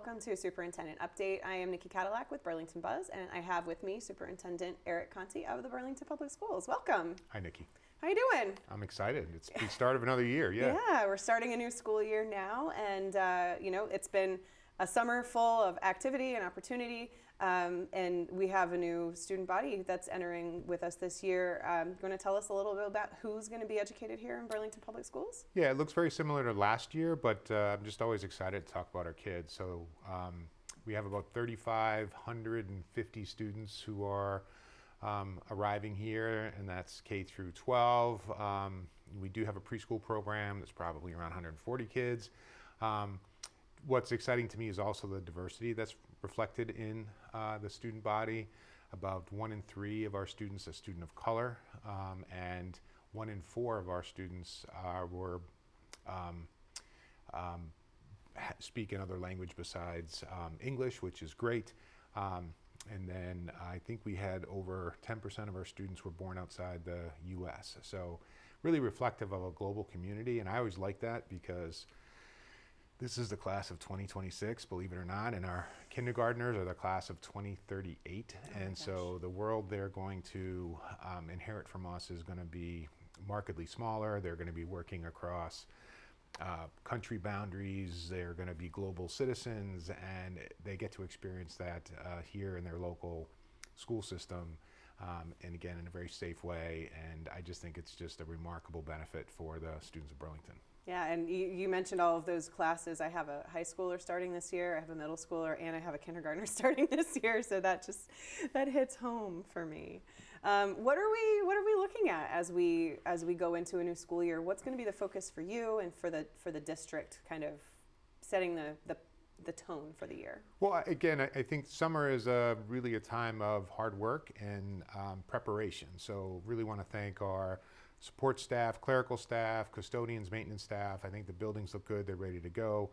welcome to Superintendent Update. I am Nicci Kadilak with Burlington Buzz, and I have with me Superintendent Eric Conti of the Burlington Public Schools. Welcome. Hi, Nicci. How you doing? I'm excited. It's the start of another year, Yeah, we're starting a new school year now, and it's been a summer full of activity and opportunity, and we have a new student body that's entering with us this year. Going to tell us a little bit about who's going to be educated here in Burlington Public Schools? Yeah, it looks very similar to last year, but I'm just always excited to talk about our kids. So we have about 3,550 students who are arriving here, and that's K through 12. We do have a preschool program that's probably around 140 kids. What's exciting to me is also the diversity that's reflected in the student body. About 1 in 3 of our students are student of color, and 1 in 4 of our students speak another language besides English, which is great. And then I think we had over 10% of our students were born outside the U.S. So really reflective of a global community, and I always like that because this is the class of 2026, believe it or not, and our kindergartners are the class of 2038. And so the world they're going to inherit from us is going to be markedly smaller. They're going to be working across country boundaries. They're going to be global citizens, and they get to experience that here in their local school system, and again, in a very safe way. And I just think it's just a remarkable benefit for the students of Burlington. Yeah, and you mentioned all of those classes. I have a high schooler starting this year, I have a middle schooler, and I have a kindergartner starting this year. So that hits home for me. What are we looking at as we go into a new school year? What's going to be the focus for you and for the district, kind of setting the tone for the year? Well, again, I think summer is really a time of hard work and preparation. So really want to thank our support staff, clerical staff, custodians, maintenance staff. I think the buildings look good. They're ready to go.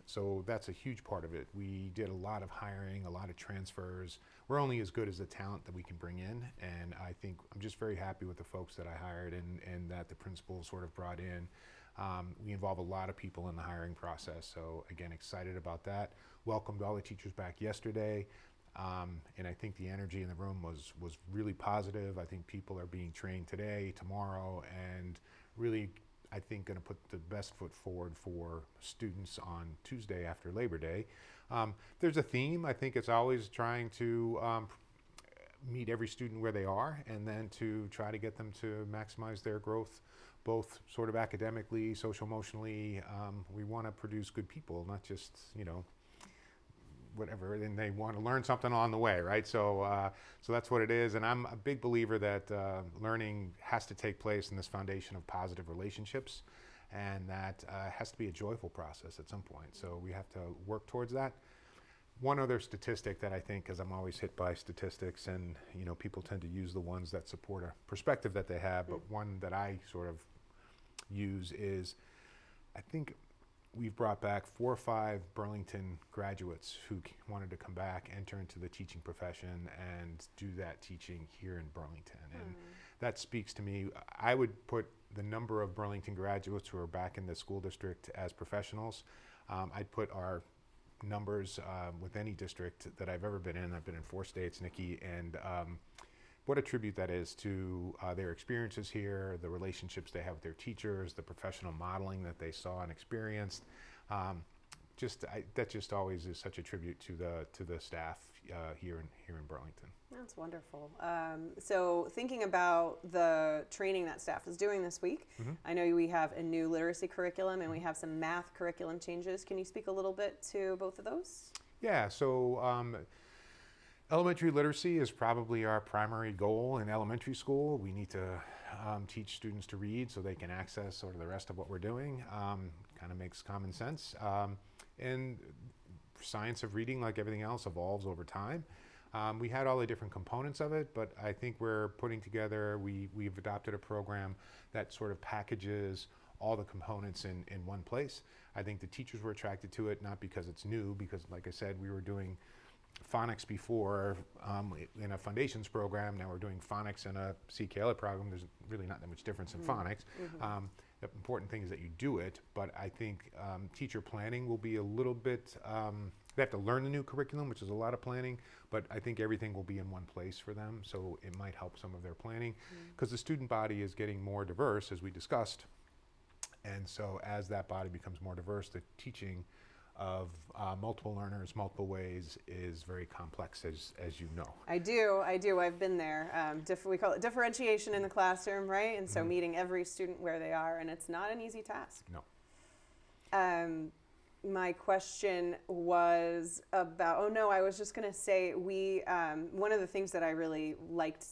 So that's a huge part of it. We did a lot of hiring, a lot of transfers. We're only as good as the talent that we can bring in. And I think I'm just very happy with the folks that I hired and that the principals sort of brought in. We involve a lot of people in the hiring process. So again, excited about that. Welcomed all the teachers back yesterday. And I think the energy in the room was really positive. I think people are being trained today, tomorrow, and really, I think, going to put the best foot forward for students on Tuesday after Labor Day. There's a theme. I think it's always trying to meet every student where they are, and then to try to get them to maximize their growth, both sort of academically, social emotionally. We want to produce good people, not just, whatever, and they want to learn something on the way, right? So that's what it is. And I'm a big believer that learning has to take place in this foundation of positive relationships, and that has to be a joyful process at some point. So we have to work towards that. One other statistic that I think, because I'm always hit by statistics, and people tend to use the ones that support a perspective that they have, but one that I sort of use is, I think we've brought back 4 or 5 Burlington graduates who wanted to come back, enter into the teaching profession, and do that teaching here in Burlington. And that speaks to me. I would put the number of Burlington graduates who are back in the school district as professionals. I'd put our numbers with any district that I've ever been in. I've been in 4 states, Nicci, and what a tribute that is to their experiences here, the relationships they have with their teachers, the professional modeling that they saw and experienced. That just always is such a tribute to the staff here in Burlington. That's wonderful. So thinking about the training that staff is doing this week, I know we have a new literacy curriculum and we have some math curriculum changes. Can you speak a little bit to both of those? Yeah. So. Elementary literacy is probably our primary goal in elementary school. We need to teach students to read so they can access sort of the rest of what we're doing. Kind of makes common sense. And science of reading, like everything else, evolves over time. We had all the different components of it, but I think we're putting together, we've adopted a program that sort of packages all the components in one place. I think the teachers were attracted to it, not because it's new, because like I said, we were doing phonics before in a foundations program. Now we're doing phonics in a CKLA program. There's really not that much difference in phonics. The important thing is that you do it, but I think teacher planning will be a little bit, they have to learn the new curriculum, which is a lot of planning, but I think everything will be in one place for them, so it might help some of their planning, because the student body is getting more diverse, as we discussed, and so as that body becomes more diverse, the teaching of multiple learners, multiple ways is very complex, as you know. I do. I've been there. We call it differentiation in the classroom, right? And so meeting every student where they are, and it's not an easy task. No. My question was about, I was just going to say one of the things that I really liked,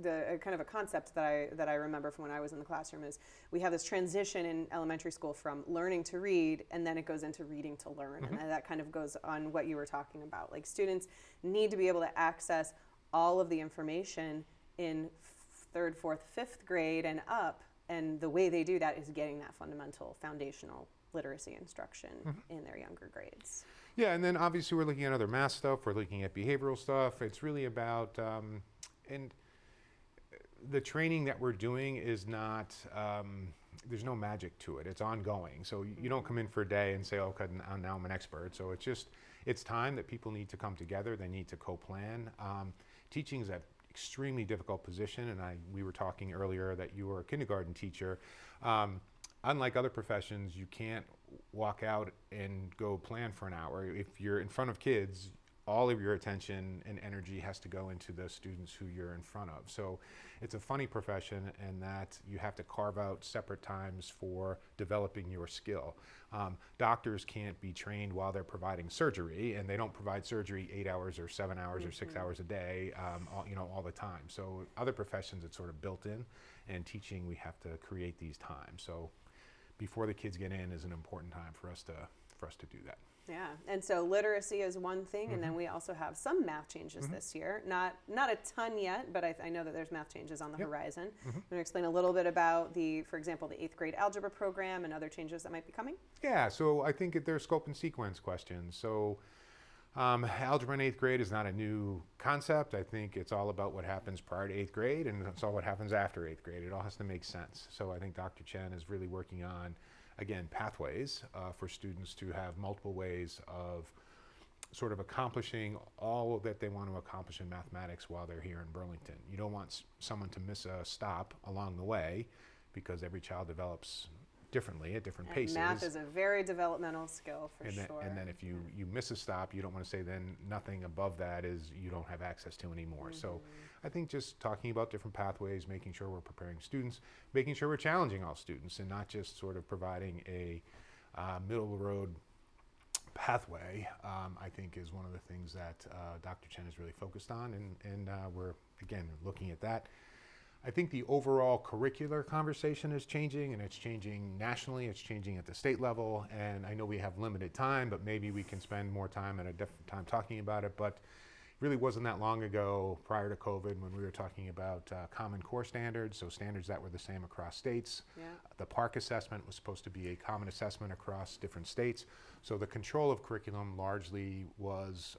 the kind of a concept that I remember from when I was in the classroom is we have this transition in elementary school from learning to read, and then it goes into reading to learn. And that kind of goes on what you were talking about. Like, students need to be able to access all of the information in third, fourth, fifth grade and up. And the way they do that is getting that fundamental foundational literacy instruction in their younger grades. Yeah, and then obviously we're looking at other math stuff, we're looking at behavioral stuff. It's really about, and the training that we're doing is not, there's no magic to it. It's ongoing. So you don't come in for a day and say, okay, now I'm an expert. So it's time that people need to come together. They need to co-plan. Teaching is an extremely difficult position, and we were talking earlier that you were a kindergarten teacher. Unlike other professions, you can't walk out and go plan for an hour. If you're in front of kids, all of your attention and energy has to go into the students who you're in front of. So it's a funny profession, and that you have to carve out separate times for developing your skill. Doctors can't be trained while they're providing surgery, and they don't provide surgery 8 hours or 7 hours or 6 hours a day, all the time. So other professions, it's sort of built in, and teaching, we have to create these times. So before the kids get in is an important time for us to do that. Yeah, and so literacy is one thing, and then we also have some math changes this year. Not a ton yet, but I know that there's math changes on the horizon. You want to explain a little bit about for example, the 8th grade algebra program and other changes that might be coming? Yeah, so I think there's scope and sequence questions. So algebra in 8th grade is not a new concept. I think it's all about what happens prior to 8th grade, and it's all what happens after 8th grade. It all has to make sense. So I think Dr. Chen is really working on, again, pathways for students to have multiple ways of sort of accomplishing all that they want to accomplish in mathematics while they're here in Burlington. You don't want someone to miss a stop along the way, because every child develops differently at different paces. Math is a very developmental skill for sure. And then if you miss a stop, you don't want to say then nothing above that is you don't have access to anymore. So I think just talking about different pathways, making sure we're preparing students, making sure we're challenging all students, and not just sort of providing a middle of the road pathway, I think is one of the things that Dr. Chen is really focused on, and we're, again, looking at that. I think the overall curricular conversation is changing, and it's changing nationally, it's changing at the state level, and I know we have limited time, but maybe we can spend more time at a different time talking about it. But it really wasn't that long ago, prior to COVID, when we were talking about Common Core standards, so standards that were the same across states. Yeah. The PARCC assessment was supposed to be a common assessment across different states. So the control of curriculum largely was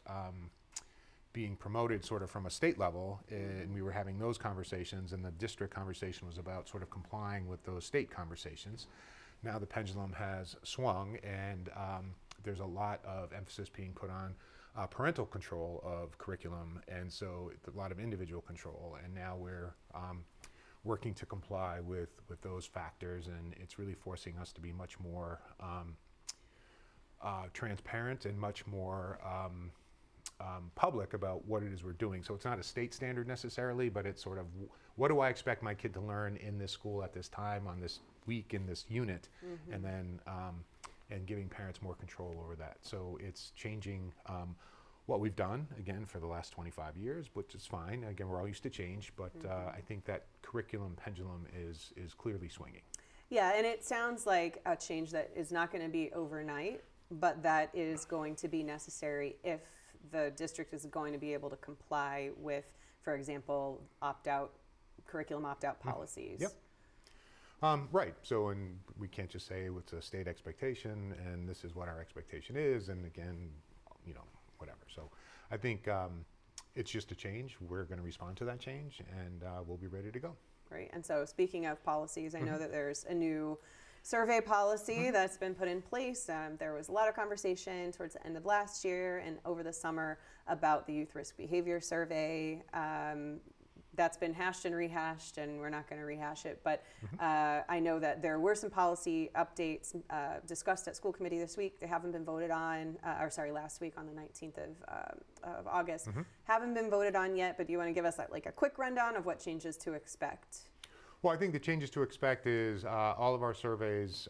being promoted sort of from a state level, and we were having those conversations, and the district conversation was about sort of complying with those state conversations. Now the pendulum has swung, and there's a lot of emphasis being put on parental control of curriculum, and so a lot of individual control, and now we're working to comply with those factors, and it's really forcing us to be much more transparent and much more public about what it is we're doing. So it's not a state standard necessarily, but it's sort of, what do I expect my kid to learn in this school at this time, on this week, in this unit, and then and giving parents more control over that. So it's changing what we've done, again, for the last 25 years, which is fine. Again, we're all used to change, but I think that curriculum pendulum is clearly swinging. Yeah, and it sounds like a change that is not going to be overnight, but that is going to be necessary if the district is going to be able to comply with, for example, curriculum opt-out policies. Yep. Right. So, and we can't just say it's a state expectation and this is what our expectation is, and again, whatever. So I think it's just a change. We're going to respond to that change, and we'll be ready to go. Great. And so speaking of policies, I know that there's a new survey policy that's been put in place. There was a lot of conversation towards the end of last year and over the summer about the youth risk behavior survey. That's been hashed and rehashed, and we're not going to rehash it. But I know that there were some policy updates discussed at school committee this week. They haven't been voted on, last week on the 19th of August. Haven't been voted on yet, but do you want to give us like a quick rundown of what changes to expect? Well, I think the changes to expect is all of our surveys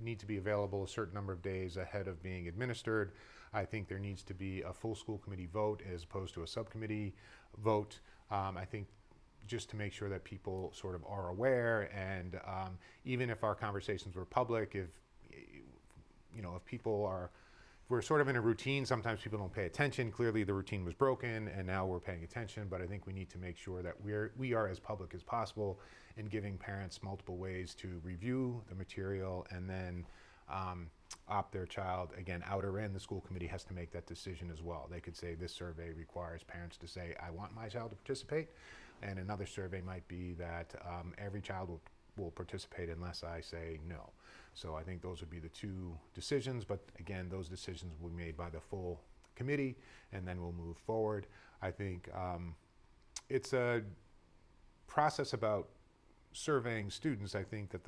need to be available a certain number of days ahead of being administered. I think there needs to be a full school committee vote as opposed to a subcommittee vote. I think just to make sure that people sort of are aware, and even if our conversations were public, if people are, we're sort of in a routine, sometimes people don't pay attention. Clearly the routine was broken and now we're paying attention, but I think we need to make sure that we are as public as possible in giving parents multiple ways to review the material and then opt their child, again, out or in. The school committee has to make that decision as well. They could say this survey requires parents to say, I want my child to participate, and another survey might be that every child will participate unless I say no. So I think those would be the two decisions, but again, those decisions will be made by the full committee, and then we'll move forward. I think it's a process about surveying students, I think, that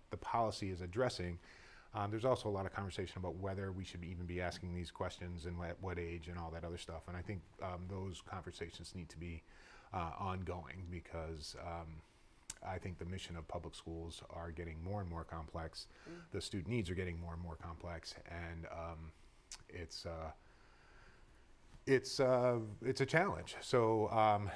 the policy is addressing. There's also a lot of conversation about whether we should even be asking these questions and at what age and all that other stuff. And I think those conversations need to be ongoing, because I think the mission of public schools are getting more and more complex. The student needs are getting more and more complex, and it's a challenge. So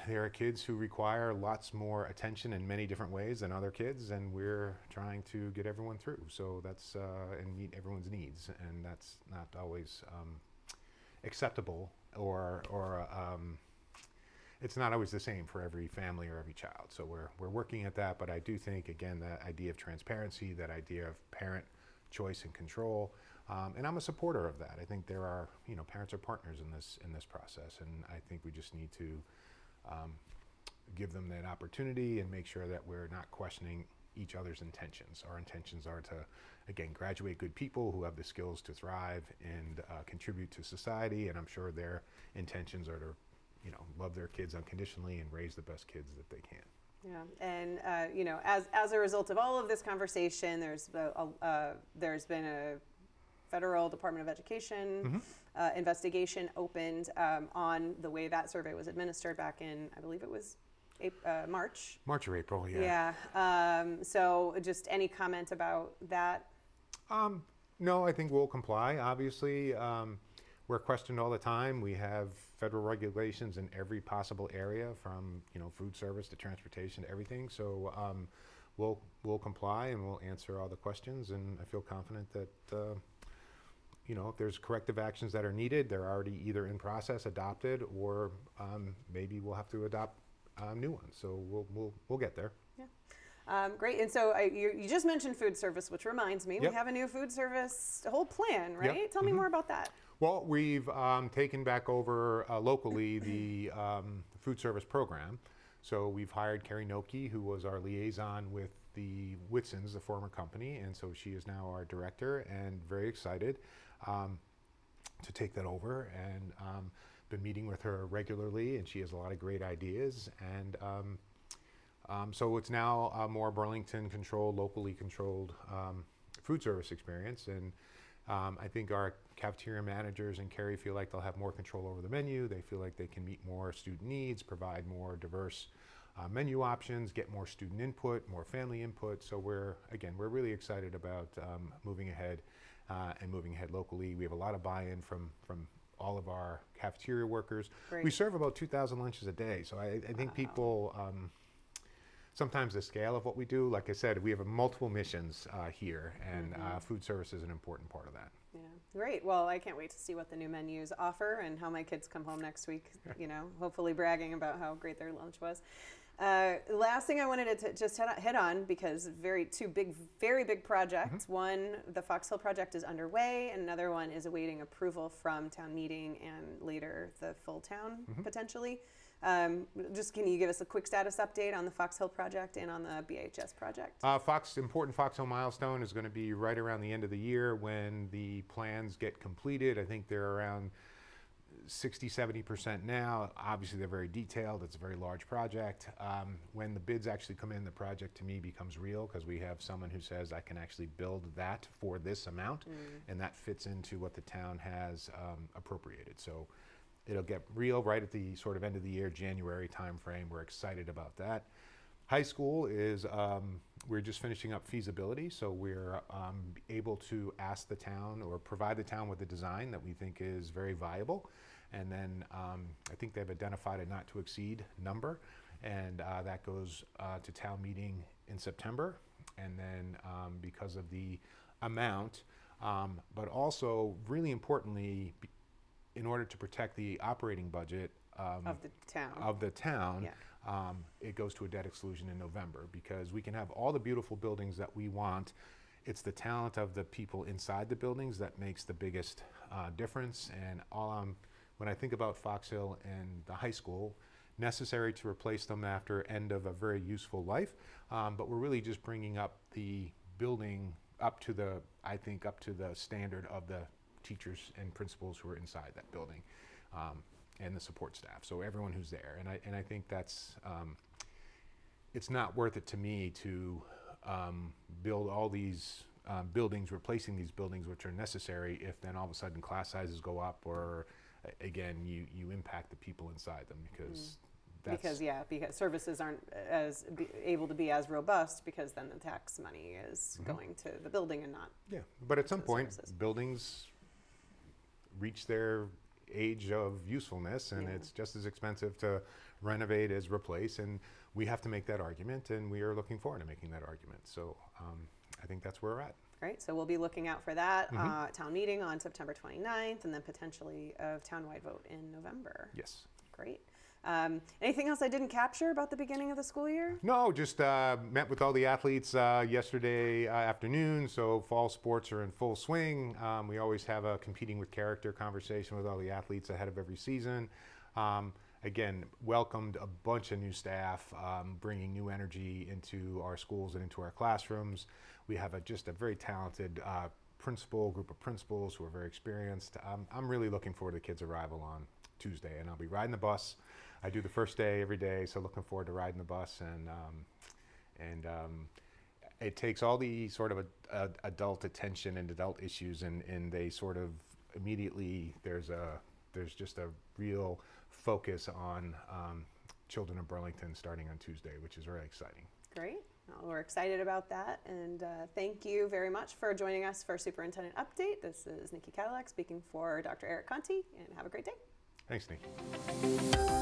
there are kids who require lots more attention in many different ways than other kids, and we're trying to get everyone through. So that's and meet everyone's needs, and that's not always acceptable, or it's not always the same for every family or every child. So we're working at that. But I do think, again, that idea of transparency, that idea of parent choice and control. And I'm a supporter of that. I think there are, parents are partners in this process, and I think we just need to give them that opportunity and make sure that we're not questioning each other's intentions. Our intentions are to, again, graduate good people who have the skills to thrive and contribute to society, and I'm sure their intentions are to, love their kids unconditionally and raise the best kids that they can. Yeah, and as a result of all of this conversation, there's been a Federal Department of Education investigation opened on the way that survey was administered back in, I believe it was March. March or April, yeah. Yeah. So just any comment about that? No, I think we'll comply. Obviously, we're questioned all the time. We have federal regulations in every possible area, from food service to transportation to everything. So we'll comply and we'll answer all the questions. And I feel confident that if there's corrective actions that are needed, they're already either in process, adopted, or maybe we'll have to adopt new ones. So we'll get there. Yeah. Great. And so you just mentioned food service, which reminds me, we have a new food service whole plan, right? Yep. Tell me more about that. Well, we've taken back over locally the food service program. So we've hired Carrie Noki, who was our liaison with the Whitsons, the former company, and so she is now our director, and very excited to take that over, and been meeting with her regularly, and she has a lot of great ideas. And so it's now a more Burlington controlled, locally controlled food service experience. And I think our cafeteria managers and Carrie feel like they'll have more control over the menu. They feel like they can meet more student needs, provide more diverse menu options, get more student input, more family input. So we're really excited about moving ahead and moving ahead locally. We have a lot of buy-in from all of our cafeteria workers. Great. We serve about 2,000 lunches a day. So I think people, sometimes the scale of what we do, like I said, we have multiple missions here, and food service is an important part of that. Yeah, great. Well, I can't wait to see what the new menus offer and how my kids come home next week, hopefully bragging about how great their lunch was. Last thing I wanted to just hit on, because two very big projects. One, the Fox Hill project is underway, and another one is awaiting approval from town meeting and later the full town potentially. Just can you give us a quick status update on the Fox Hill project and on the BHS project? Important Fox Hill milestone is going to be right around the end of the year when the plans get completed. I think they're around 60-70% now. Obviously, they're very detailed. It's a very large project. When the bids actually come in, the project to me becomes real because we have someone who says, I can actually build that for this amount, and that fits into what the town has appropriated. So it'll get real right at the sort of end of the year, January timeframe. We're excited about that. High school is, we're just finishing up feasibility, so we're able to ask the town or provide the town with a design that we think is very viable. And then I think they've identified a not to exceed number, and that goes to town meeting in September. And then because of the amount, but also really importantly, in order to protect the operating budget Of the town. Yeah. It goes to a debt exclusion in November because we can have all the beautiful buildings that we want. It's the talent of the people inside the buildings that makes the biggest difference. And when I think about Fox Hill and the high school, necessary to replace them after end of a very useful life, but we're really just bringing up the building up to the standard of the teachers and principals who are inside that building. And the support staff, so everyone who's there, and I think that's it's not worth it to me to build all these buildings, replacing these buildings which are necessary, if then all of a sudden class sizes go up, or again you impact the people inside them because because services aren't able to be as robust because then the tax money is going to the building and not But at some point services. Buildings reach their age of usefulness, and it's just as expensive to renovate as replace, and we have to make that argument, and we are looking forward to making that argument. So I think that's where we're at. Great, so we'll be looking out for that town meeting on September 29th, and then potentially a townwide vote in November. Yes. Great. Anything else I didn't capture about the beginning of the school year? No, just met with all the athletes yesterday afternoon, so fall sports are in full swing. We always have a competing with character conversation with all the athletes ahead of every season. Again, welcomed a bunch of new staff, bringing new energy into our schools and into our classrooms. We have just a very talented group of principals who are very experienced. I'm really looking forward to the kids' arrival on Tuesday, and I'll be riding the bus. I do the first day every day, so looking forward to riding the bus, and it takes all the sort of adult attention and adult issues, and they sort of immediately there's just a real focus on children of Burlington starting on Tuesday, which is very exciting. Great. Well, we're excited about that, and thank you very much for joining us for Superintendent Update. This is Nicci Kadilak speaking for Dr. Eric Conti, and have a great day. Thanks, Nikki.